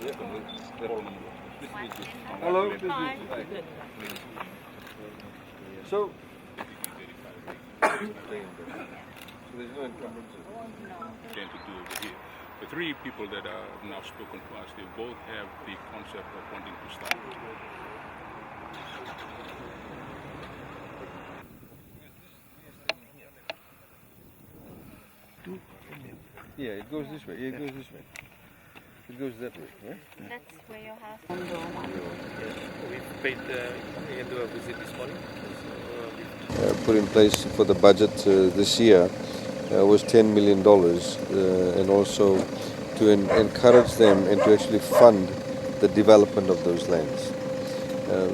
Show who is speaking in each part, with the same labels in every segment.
Speaker 1: Hello. So, there's no encumbrance.
Speaker 2: Tend to do over here. The three people that are now spoken to us, they both have the concept of wanting to start.
Speaker 1: Yeah, it goes this way. Yeah, it goes this way. It goes that way, right?
Speaker 3: That's where your house
Speaker 4: Yes, we've paid do a visit this morning.
Speaker 1: Put in place for the budget this year was $10 million, and also to encourage them and to actually fund the development of those lands.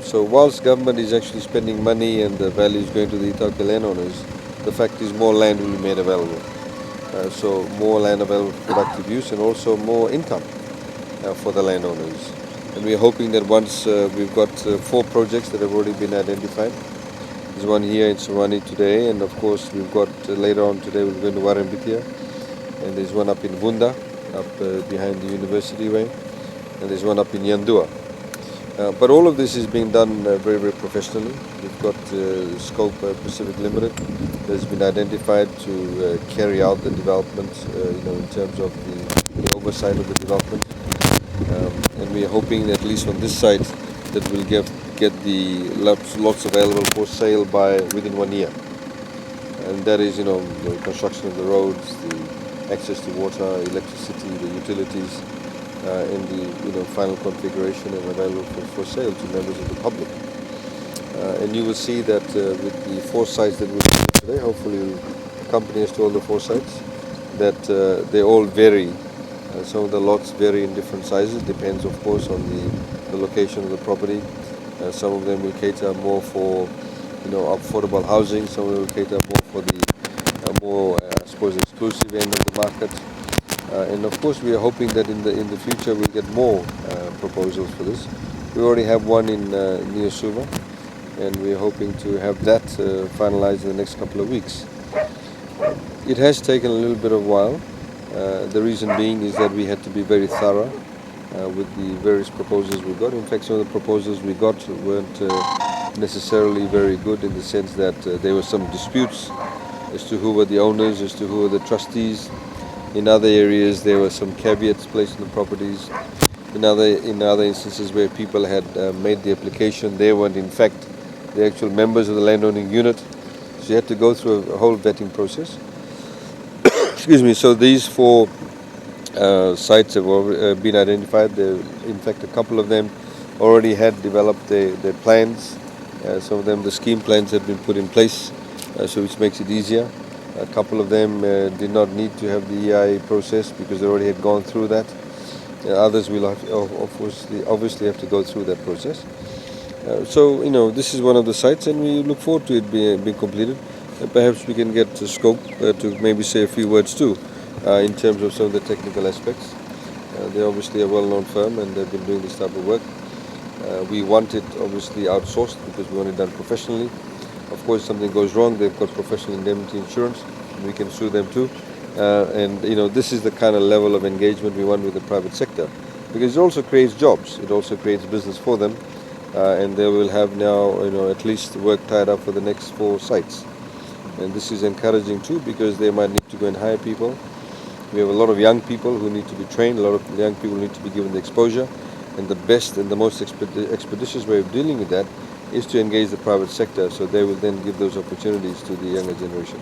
Speaker 1: So whilst government is actually spending money and the value is going to the Itauke landowners, the fact is more land will be made available. So more land available for productive use and also more income for the landowners. And we're hoping that once we've got 4 projects that have already been identified. There's one here in Savani today, and of course we've got later on today we're going to Warrambitia, and there's one up in Vunda, up behind the University Way, and there's one up in Yandua. But all of this is being done very, very professionally. We've got Scope Pacific Limited that has been identified to carry out the development, in terms of the oversight of the development. And we are hoping that at least on this site that we'll get the lots available for sale by within 1 year. And that is, the construction of the roads, the access to water, electricity, the utilities, in the final configuration and available for sale to members of the public. And you will see that with the 4 sites that we're looking at today, hopefully you'll accompany us to all the 4 sites, that they all vary. Some of the lots vary in different sizes, depends of course on the location of the property. Some of them will cater more for affordable housing, some of them will cater more for the exclusive end of the market. And of course we are hoping that in the future we'll get more proposals for this. We already have one in near Suva, and we're hoping to have that finalized in the next couple of weeks. It has taken a little bit of a while. The reason being is that we had to be very thorough with the various proposals we got. In fact, some of the proposals we got weren't necessarily very good, in the sense that there were some disputes as to who were the owners, as to who were the trustees. In other areas there were some caveats placed on the properties. In other instances where people had made the application, they weren't in fact the actual members of the landowning unit. So you had to go through a whole vetting process. Excuse me. So these 4 sites have been identified. In fact, a couple of them already had developed their plans. Some of them, the scheme plans had been put in place, so which makes it easier. A couple of them did not need to have the EIA process because they already had gone through that. Others will obviously have to go through that process. So this is one of the sites, and we look forward to it being completed. Perhaps we can get to Scope to maybe say a few words too in terms of some of the technical aspects. They're obviously a well-known firm, and they've been doing this type of work. We want it obviously outsourced because we want it done professionally. Of course, if something goes wrong, they've got professional indemnity insurance. We can sue them too. And this is the kind of level of engagement we want with the private sector, because it also creates jobs. It also creates business for them, and they will have now at least work tied up for the next 4 sites. And this is encouraging too, because they might need to go and hire people. We have a lot of young people who need to be trained. A lot of young people need to be given the exposure. And the best and the most expeditious way of dealing with that is to engage the private sector, so they will then give those opportunities to the younger generation.